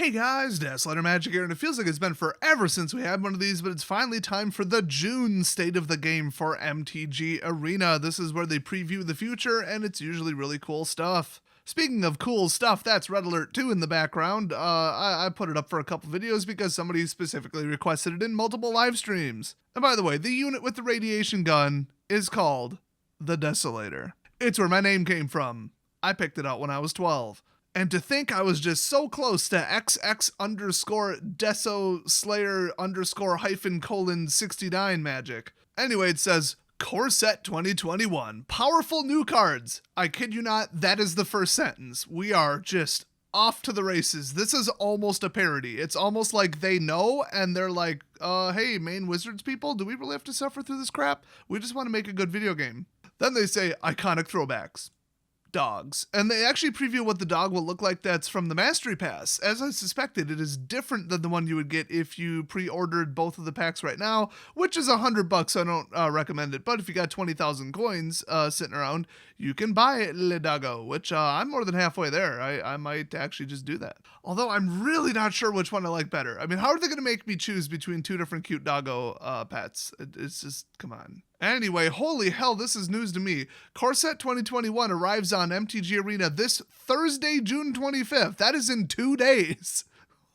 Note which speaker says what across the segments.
Speaker 1: Hey guys, Desolator Magic here, and it feels like it's been forever since we had one of these, but it's finally time for the June State of the Game for MTG Arena. This is where they preview the future, and it's usually really cool stuff. Speaking of cool stuff, that's Red Alert 2 in the background. I put it up for a couple videos because somebody specifically requested it in multiple live streams. And by the way, the unit with the radiation gun is called the Desolator. It's where my name came from. I picked it out when I was 12. And to think I was just so close to XX underscore Deso Slayer underscore hyphen colon 69 magic. Anyway, it says, Core Set 2021, powerful new cards. I kid you not, that is the first sentence. We are just off to the races. This is almost a parody. It's almost like they know and they're like, hey, main Wizards people, do we really have to suffer through this crap? We just want to make a good video game. Then they say, iconic throwbacks. Dogs. And they actually preview what the dog will look like that's from the Mastery Pass. As I suspected, it is different than the one you would get if you pre-ordered both of the packs right now, which is $100, so I don't recommend it. But if you got 20,000 coins sitting around, you can buy Le Doggo, which I'm more than halfway there. I might actually just do that. Although I'm really not sure which one I like better. I mean, how are they going to make me choose between two different cute doggo pets? It's just, come on. Anyway, holy hell, this is news to me. Core Set 2021 arrives on MTG Arena this Thursday, June 25th. That is in 2 days.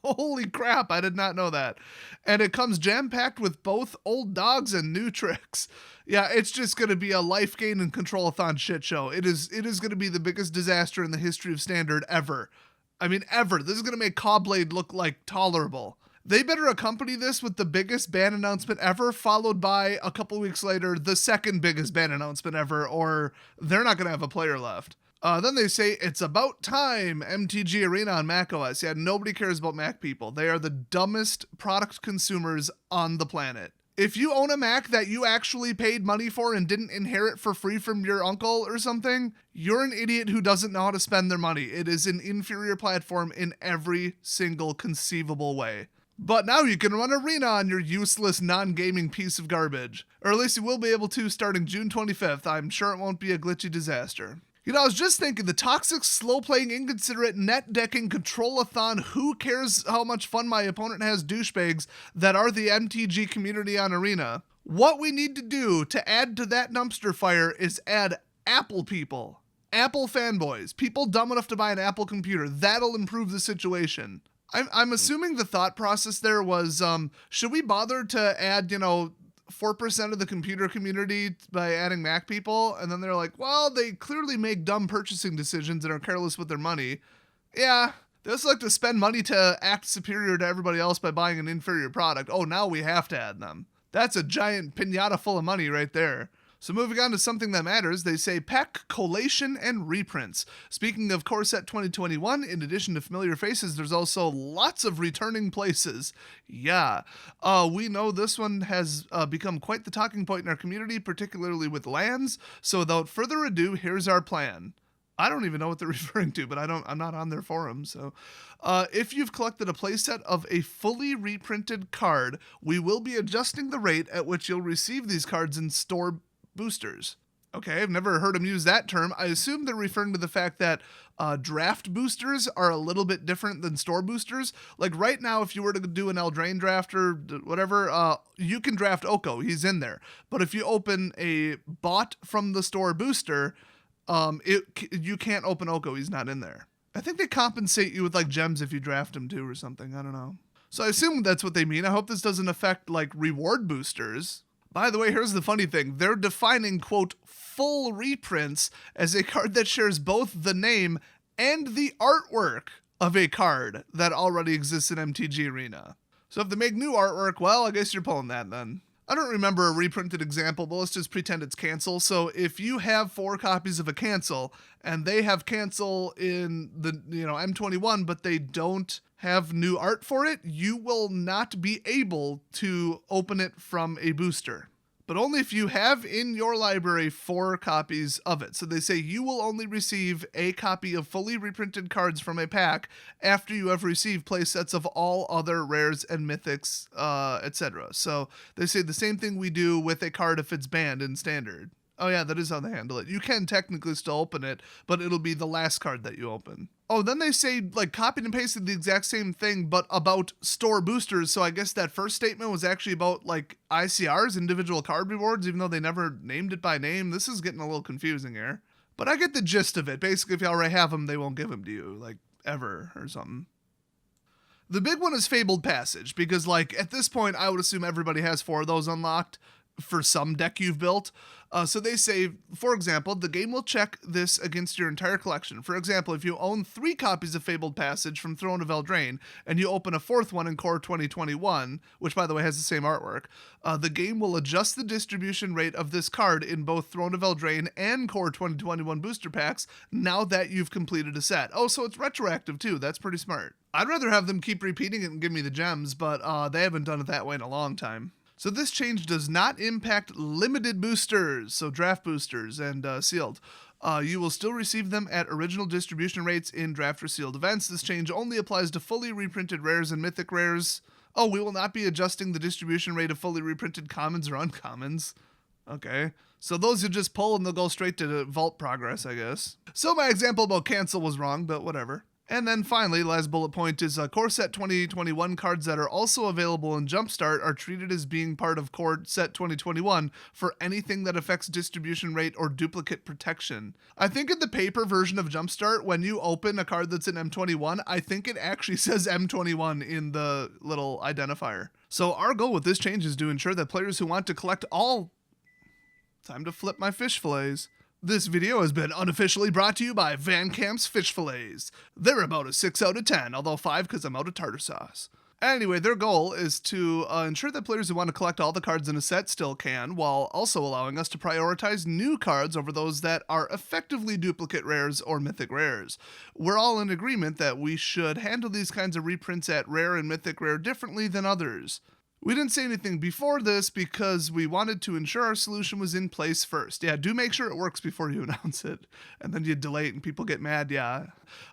Speaker 1: Holy crap, I did not know that. And it comes jam-packed with both old dogs and new tricks. Yeah, it's just going to be a life gain and control-a-thon shit show. It is going to be the biggest disaster in the history of Standard ever. I mean, ever. This is going to make Cawblade look like tolerable. They better accompany this with the biggest ban announcement ever, followed by, a couple weeks later, the second biggest ban announcement ever, or they're not going to have a player left. Then they say, it's about time, MTG Arena on macOS. Yeah, nobody cares about Mac people. They are the dumbest product consumers on the planet. If you own a Mac that you actually paid money for and didn't inherit for free from your uncle or something, you're an idiot who doesn't know how to spend their money. It is an inferior platform in every single conceivable way. But now you can run Arena on your useless, non-gaming piece of garbage. Or at least you will be able to starting June 25th. I'm sure it won't be a glitchy disaster. You know, I was just thinking, the toxic, slow-playing, inconsiderate, net-decking, control-a-thon, who cares how much fun my opponent has douchebags that are the MTG community on Arena. What we need to do to add to that dumpster fire is add Apple people. Apple fanboys. People dumb enough to buy an Apple computer. That'll improve the situation. I'm assuming the thought process there was, should we bother to add, 4% of the computer community by adding Mac people? And then they're like, well, they clearly make dumb purchasing decisions and are careless with their money. Yeah, they also like to spend money to act superior to everybody else by buying an inferior product. Oh, now we have to add them. That's a giant piñata full of money right there. So moving on to something that matters, they say pack collation and reprints. Speaking of Core Set 2021, in addition to familiar faces, there's also lots of returning places. Yeah, we know this one has become quite the talking point in our community, particularly with lands. So without further ado, here's our plan. I don't even know what they're referring to, but I'm not on their forum. So if you've collected a playset of a fully reprinted card, we will be adjusting the rate at which you'll receive these cards in store boosters. Okay, I've never heard them use that term. I assume they're referring to the fact that draft boosters are a little bit different than store boosters. Like right now, if you were to do an Eldraine draft or whatever, you can draft Oko. He's in there. But if you open a bought from the store booster, you can't open Oko. He's not in there. I think they compensate you with like gems if you draft him too or something. I don't know. So I assume that's what they mean. I hope this doesn't affect like reward boosters. By the way, here's the funny thing. They're defining, quote, full reprints as a card that shares both the name and the artwork of a card that already exists in MTG Arena. So if they make new artwork, well, I guess you're pulling that then. I don't remember a reprinted example, but let's just pretend it's Cancel. So if you have 4 copies of a Cancel and they have Cancel in the M21, but they don't have new art for it, you will not be able to open it from a booster. But only if you have in your library 4 copies of it. So they say you will only receive a copy of fully reprinted cards from a pack after you have received playsets of all other rares and mythics, etc. So they say the same thing we do with a card if it's banned in Standard. Oh yeah, that is how they handle it. You can technically still open it, but it'll be the last card that you open. Oh, then they say, like, copied and pasted the exact same thing, but about store boosters. So I guess that first statement was actually about, like, ICRs, individual card rewards, even though they never named it by name. This is getting a little confusing here. But I get the gist of it. Basically, if you already have them, they won't give them to you, like, ever or something. The big one is Fabled Passage, because, like, at this point, I would assume everybody has 4 of those unlocked for some deck you've built. So they say, for example, the game will check this against your entire collection. For example, if you own 3 copies of Fabled Passage from Throne of Eldraine, and you open a 4th one in Core 2021, which by the way has the same artwork, the game will adjust the distribution rate of this card in both Throne of Eldraine and Core 2021 booster packs now that you've completed a set. Oh, so it's retroactive too. That's pretty smart. I'd rather have them keep repeating it and give me the gems, but they haven't done it that way in a long time. So this change does not impact limited boosters, so draft boosters and sealed. You will still receive them at original distribution rates in draft or sealed events. This change only applies to fully reprinted rares and mythic rares. Oh, we will not be adjusting the distribution rate of fully reprinted commons or uncommons. Okay. So those you just pull and they'll go straight to vault progress, I guess. So my example about cancel was wrong, but whatever. And then finally, last bullet point is Core Set 2021 cards that are also available in Jumpstart are treated as being part of Core Set 2021 for anything that affects distribution rate or duplicate protection. I think in the paper version of Jumpstart, when you open a card that's in M21, I think it actually says M21 in the little identifier. So our goal with this change is to ensure that players who want to collect all... Time to flip my fish fillets. This video has been unofficially brought to you by Van Camp's Fish Fillets. They're about a 6 out of 10, although 5 because I'm out of tartar sauce. Anyway, their goal is to ensure that players who want to collect all the cards in a set still can, while also allowing us to prioritize new cards over those that are effectively duplicate rares or mythic rares. We're all in agreement that we should handle these kinds of reprints at rare and mythic rare differently than others. We didn't say anything before this because we wanted to ensure our solution was in place first. Yeah, do make sure it works before you announce it. And then you delay it and people get mad, yeah.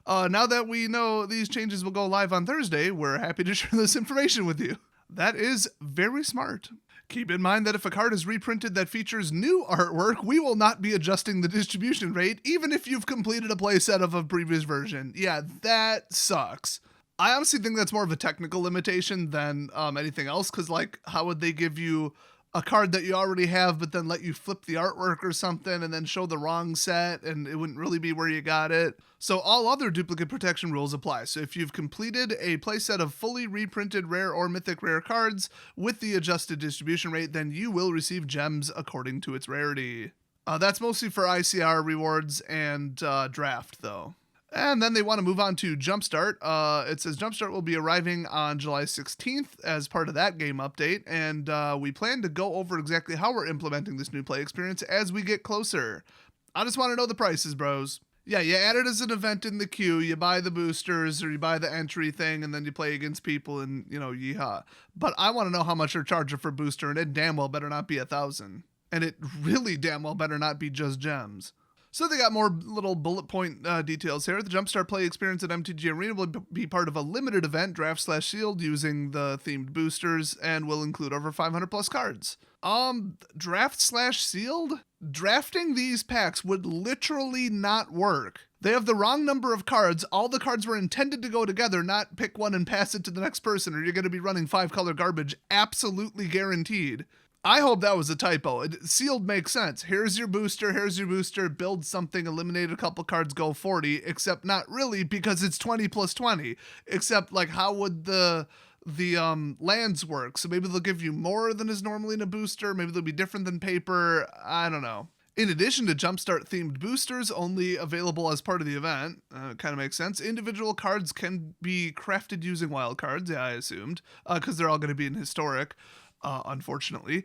Speaker 1: Now that we know these changes will go live on Thursday, we're happy to share this information with you. That is very smart. Keep in mind that if a card is reprinted that features new artwork, we will not be adjusting the distribution rate, even if you've completed a playset of a previous version. Yeah, that sucks. I honestly think that's more of a technical limitation than anything else, because, like, how would they give you a card that you already have, but then let you flip the artwork or something and then show the wrong set, and it wouldn't really be where you got it? So all other duplicate protection rules apply. So if you've completed a playset of fully reprinted rare or mythic rare cards with the adjusted distribution rate, then you will receive gems according to its rarity. That's mostly for ICR rewards and draft, though. And then they want to move on to Jumpstart. It says Jumpstart will be arriving on July 16th as part of that game update, and we plan to go over exactly how we're implementing this new play experience as we get closer. I just want to know the prices, bros. Yeah, you add it as an event in the queue, you buy the boosters, or you buy the entry thing, and then you play against people, and, you know, yeehaw. But I want to know how much they're charging for booster, and it damn well better not be 1,000. And it really damn well better not be just gems. So they got more little bullet point details here. The Jumpstart play experience at MTG Arena will be part of a limited event, draft/sealed, using the themed boosters, and will include over 500 plus cards. Draft/sealed? Drafting these packs would literally not work. They have the wrong number of cards. All the cards were intended to go together, not pick one and pass it to the next person, or you're going to be running 5-color garbage. Absolutely guaranteed. I hope that was a typo. Sealed makes sense. Here's your booster, build something, eliminate a couple cards, go 40, except not really, because it's 20 plus 20. Except, like, how would the lands work? So maybe they'll give you more than is normally in a booster, maybe they'll be different than paper, I don't know. In addition to Jumpstart themed boosters, only available as part of the event, kind of makes sense, individual cards can be crafted using wild cards, yeah, I assumed, because they're all going to be in historic. Unfortunately.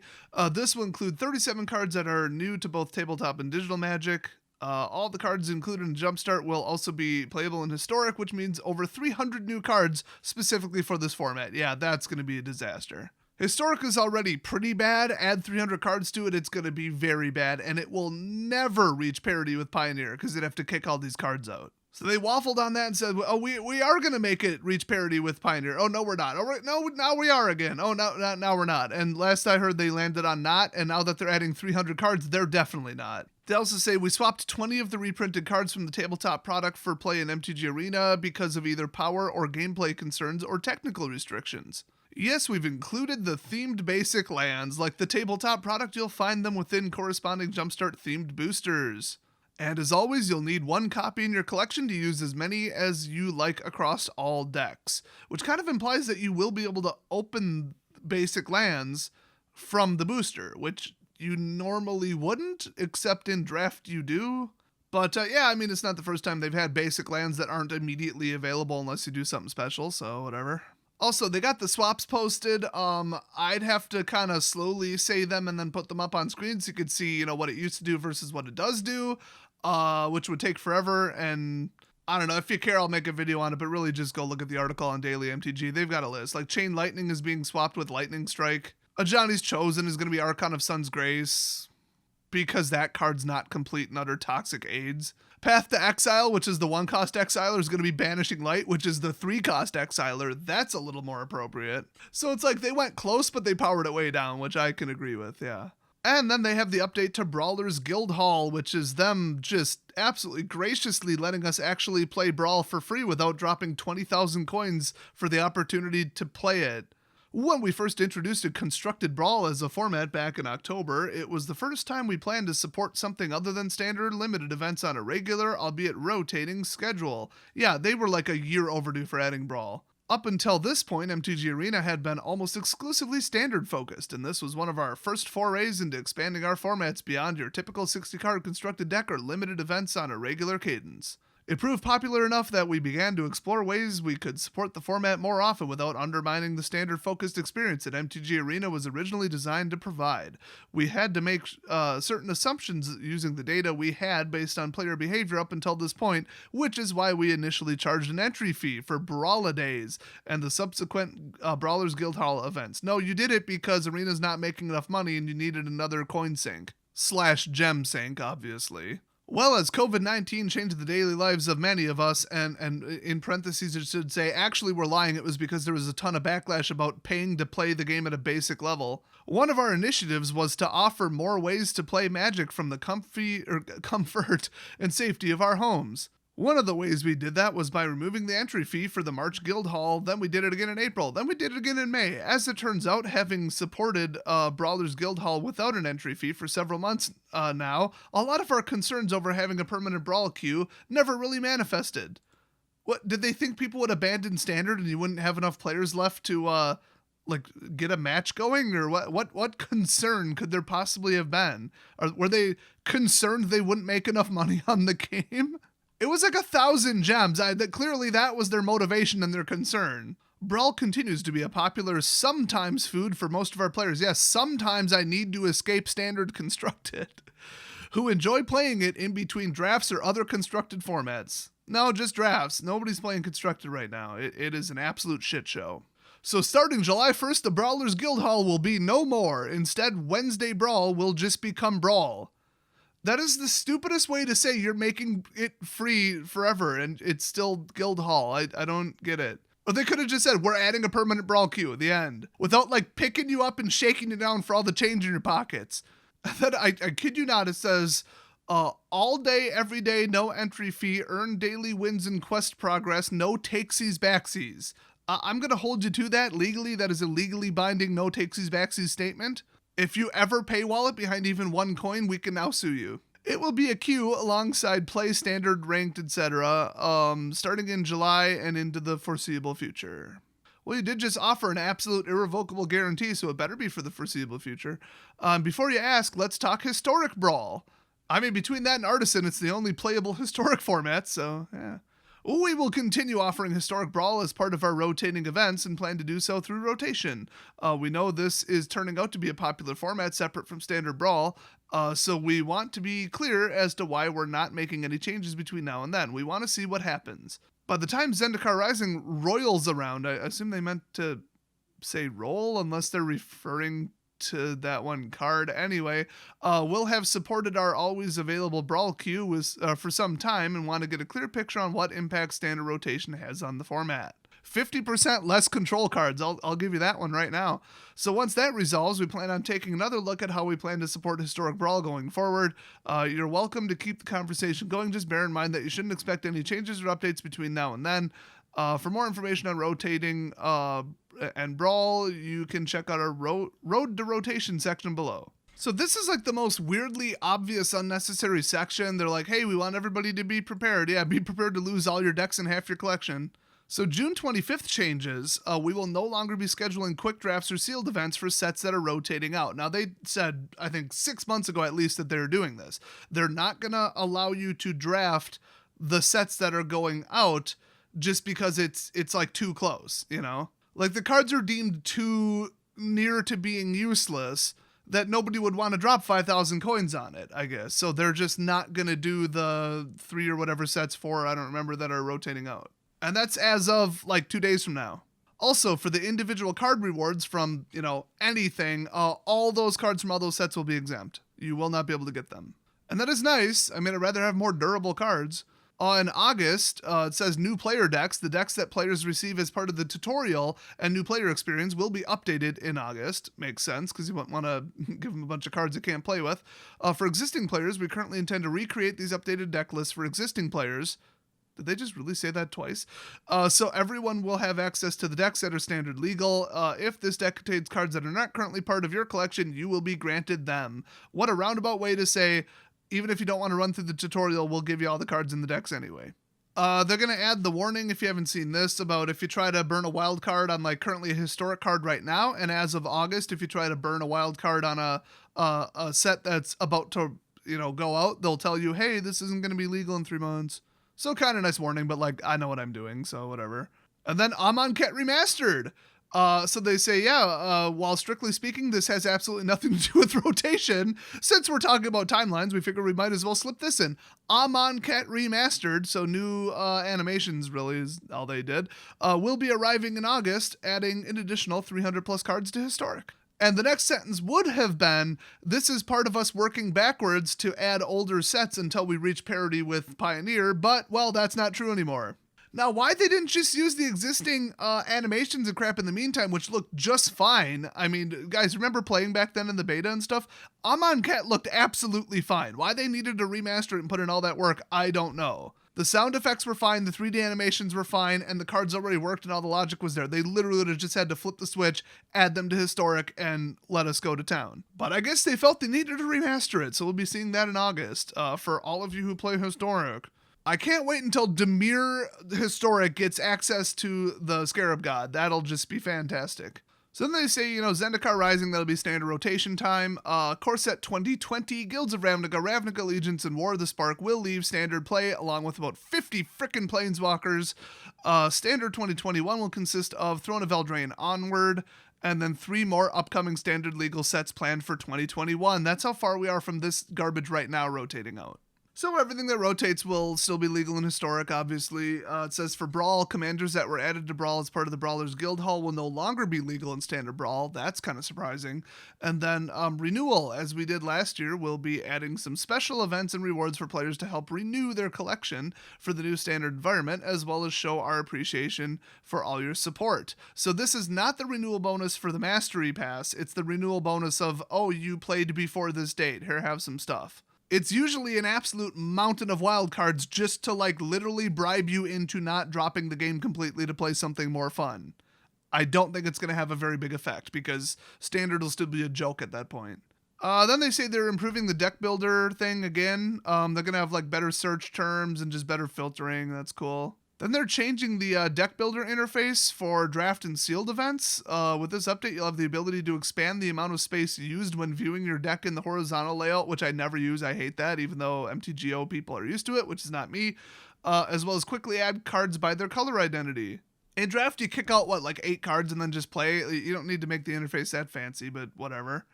Speaker 1: This will include 37 cards that are new to both tabletop and digital Magic. All the cards included in Jumpstart will also be playable in Historic, which means over 300 new cards specifically for this format. Yeah, that's going to be a disaster. Historic is already pretty bad. Add 300 cards to it, it's going to be very bad, and it will never reach parity with Pioneer because they'd have to kick all these cards out. So they waffled on that and said, "Oh, we are going to make it reach parity with Pioneer." Oh no, we're not. Oh no, now we are again. Oh no, now we're not. And last I heard, they landed on not. And now that they're adding 300 cards, they're definitely not. They also say we swapped 20 of the reprinted cards from the tabletop product for play in MTG Arena because of either power or gameplay concerns or technical restrictions. Yes, we've included the themed basic lands. Like the tabletop product, you'll find them within corresponding Jumpstart themed boosters. And as always, you'll need one copy in your collection to use as many as you like across all decks, which kind of implies that you will be able to open basic lands from the booster, which you normally wouldn't, except in draft you do. But yeah, I mean, it's not the first time they've had basic lands that aren't immediately available unless you do something special, so whatever. Also, they got the swaps posted. I'd have to kind of slowly say them and then put them up on screen so you could see, what it used to do versus what it does do, which would take forever. And I don't know, if you care, I'll make a video on it, but really just go look at the article on Daily MTG. They've got a list. Like Chain Lightning is being swapped with Lightning Strike. Johnny's Chosen is going to be Archon of Sun's Grace, because that card's not complete and utter toxic aids. Path to Exile, which is the 1-cost Exiler, is going to be Banishing Light, which is the 3-cost Exiler. That's a little more appropriate. So it's like they went close, but they powered it way down, which I can agree with, yeah. And then they have the update to Brawler's Guildhall, which is them just absolutely graciously letting us actually play Brawl for free without dropping 20,000 coins for the opportunity to play it. When we first introduced a constructed Brawl as a format back in October, it was the first time we planned to support something other than standard limited events on a regular, albeit rotating, schedule. Yeah, they were like a year overdue for adding Brawl. Up until this point, MTG Arena had been almost exclusively standard focused, and this was one of our first forays into expanding our formats beyond your typical 60-card constructed deck or limited events on a regular cadence. It proved popular enough that we began to explore ways we could support the format more often without undermining the standard-focused experience that MTG Arena was originally designed to provide. We had to make certain assumptions using the data we had based on player behavior up until this point, which is why we initially charged an entry fee for Brawladays and the subsequent Brawler's Guildhall events. No, you did it because Arena's not making enough money and you needed another coin sink. / gem sink, obviously. Well, as COVID-19 changed the daily lives of many of us, and in parentheses it should say, actually we're lying, it was because there was a ton of backlash about paying to play the game at a basic level. One of our initiatives was to offer more ways to play Magic from the comfort and safety of our homes. One of the ways we did that was by removing the entry fee for the March Guildhall, then we did it again in April, then we did it again in May. As it turns out, having supported Brawler's Guildhall without an entry fee for several months now, a lot of our concerns over having a permanent Brawl queue never really manifested. What, did they think people would abandon Standard and you wouldn't have enough players left to get a match going? Or what concern could there possibly have been? Or were they concerned they wouldn't make enough money on the game? It was like 1,000 gems. Clearly that was their motivation and their concern. Brawl continues to be a popular sometimes food for most of our players. Yes, sometimes I need to escape standard constructed, who enjoy playing it in between drafts or other constructed formats. No, just drafts. Nobody's playing constructed right now. It is an absolute shit show. So starting July 1st, the Brawler's Guildhall will be no more. Instead, Wednesday Brawl will just become Brawl. That is the stupidest way to say you're making it free forever and it's still Guildhall. I don't get it. Or they could have just said, we're adding a permanent Brawl queue at the end, without picking you up and shaking you down for all the change in your pockets. That I kid you not, it says, all day, every day, no entry fee, earn daily wins and quest progress, no takesies backsies. I'm going to hold you to that legally. That is a legally binding no takesies backsies statement. If you ever paywall it behind even one coin, we can now sue you. It will be a queue alongside play, standard, ranked, etc., starting in July and into the foreseeable future. Well, you did just offer an absolute irrevocable guarantee, so it better be for the foreseeable future. Before you ask, let's talk Historic Brawl. I mean, between that and Artisan, it's the only playable historic format, so yeah. We will continue offering Historic Brawl as part of our rotating events and plan to do so through rotation. We know this is turning out to be a popular format separate from Standard Brawl, so we want to be clear as to why we're not making any changes between now and then. We want to see what happens. By the time Zendikar Rising roils around, I assume they meant to say roll, unless they're referring to that one card anyway, will have supported our always available Brawl queue for some time and want to get a clear picture on what impact standard rotation has on the format. 50% less control cards. I'll give you that one right now. So once that resolves, we plan on taking another look at how we plan to support Historic Brawl going forward. You're welcome to keep the conversation going. Just bear in mind that you shouldn't expect any changes or updates between now and then. For more information on rotating and Brawl, you can check out our Road to Rotation section below. So this is like the most weirdly obvious unnecessary section. They're like, hey, we want everybody to be prepared. Yeah, be prepared to lose all your decks and half your collection. So June 25th changes, we will no longer be scheduling quick drafts or sealed events for sets that are rotating out. Now they said, I think 6 months ago at least, that they're doing this. They're not going to allow you to draft the sets that are going out just because it's like too close, you know? Like the cards are deemed too near to being useless that nobody would want to drop 5,000 coins on it, I guess. So they're just not going to do the 3 or whatever sets, 4, I don't remember, that are rotating out. And that's as of like 2 days from now. Also, for the individual card rewards from, anything, all those cards from all those sets will be exempt. You will not be able to get them. And that is nice. I mean, I'd rather have more durable cards. In August, it says new player decks. The decks that players receive as part of the tutorial and new player experience will be updated in August. Makes sense, because you wouldn't want to give them a bunch of cards they can't play with. For existing players, we currently intend to recreate these updated deck lists for existing players. Did they just really say that twice? So everyone will have access to the decks that are standard legal. If this deck contains cards that are not currently part of your collection, you will be granted them. What a roundabout way to say, even if you don't want to run through the tutorial, we'll give you all the cards in the decks anyway. They're going to add the warning, if you haven't seen this, about if you try to burn a wild card on like currently a historic card right now, and as of August, if you try to burn a wild card on a set that's about to go out, they'll tell you, hey, this isn't going to be legal in 3 months. So kind of nice warning, but like I know what I'm doing, so whatever. And then Amonkhet Remastered. So they say, while strictly speaking, this has absolutely nothing to do with rotation. Since we're talking about timelines, we figure we might as well slip this in. Amonkhet Remastered, so new animations really is all they did, will be arriving in August, adding an additional 300 plus cards to Historic. And the next sentence would have been, this is part of us working backwards to add older sets until we reach parity with Pioneer, but, well, that's not true anymore. Now, why they didn't just use the existing animations and crap in the meantime, which looked just fine. I mean, guys, remember playing back then in the beta and stuff? Amonkhet looked absolutely fine. Why they needed to remaster it and put in all that work, I don't know. The sound effects were fine, the 3D animations were fine, and the cards already worked and all the logic was there. They literally would have just had to flip the switch, add them to Historic, and let us go to town. But I guess they felt they needed to remaster it, so we'll be seeing that in August, for all of you who play Historic. I can't wait until Dimir Historic gets access to the Scarab God. That'll just be fantastic. So then they say, Zendikar Rising, that'll be standard rotation time. Core Set 2020, Guilds of Ravnica, Allegiance, and War of the Spark will leave standard play, along with about 50 frickin' Planeswalkers. Standard 2021 will consist of Throne of Eldraine Onward, and then 3 more upcoming standard legal sets planned for 2021. That's how far we are from this garbage right now rotating out. So everything that rotates will still be legal and Historic, obviously. It says for Brawl, commanders that were added to Brawl as part of the Brawlers Guild Hall will no longer be legal in Standard Brawl. That's kind of surprising. And then Renewal, as we did last year, will be adding some special events and rewards for players to help renew their collection for the new Standard environment, as well as show our appreciation for all your support. So this is not the renewal bonus for the Mastery Pass. It's the renewal bonus of, oh, you played before this date. Here, have some stuff. It's usually an absolute mountain of wildcards just to literally bribe you into not dropping the game completely to play something more fun. I don't think it's going to have a very big effect because Standard will still be a joke at that point. Then they say they're improving the deck builder thing again. They're going to have better search terms and just better filtering. That's cool. Then they're changing the deck builder interface for draft and sealed events. With this update, you'll have the ability to expand the amount of space used when viewing your deck in the horizontal layout, which I never use. I hate that, even though MTGO people are used to it, which is not me. As well as quickly add cards by their color identity. In draft, you kick out, 8 cards and then just play. You don't need to make the interface that fancy, but whatever.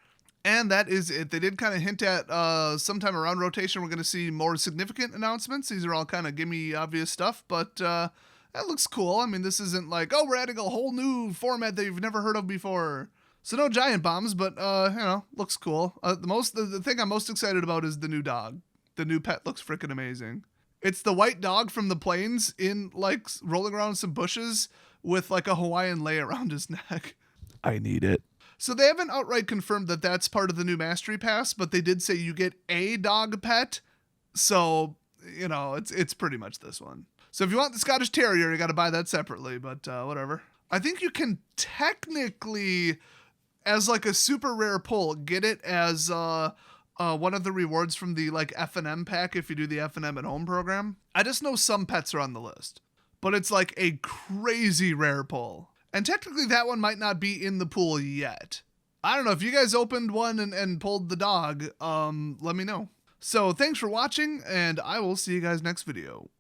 Speaker 1: And that is it. They did kind of hint at sometime around rotation we're going to see more significant announcements. These are all kind of gimme obvious stuff, but that looks cool. I mean, this isn't we're adding a whole new format that you've never heard of before. So no giant bombs, but looks cool. The thing I'm most excited about is the new dog. The new pet looks freaking amazing. It's the white dog from the plains in like rolling around some bushes with like a Hawaiian lei around his neck.
Speaker 2: I need it.
Speaker 1: So they haven't outright confirmed that that's part of the new Mastery Pass, but they did say you get a dog pet. So, it's pretty much this one. So if you want the Scottish Terrier, you got to buy that separately, but whatever. I think you can technically, as like a super rare pull, get it as one of the rewards from the like F&M pack if you do the F&M at home program. I just know some pets are on the list, but it's like a crazy rare pull. And technically that one might not be in the pool yet. I don't know, if you guys opened one and pulled the dog, let me know. So thanks for watching, and I will see you guys next video.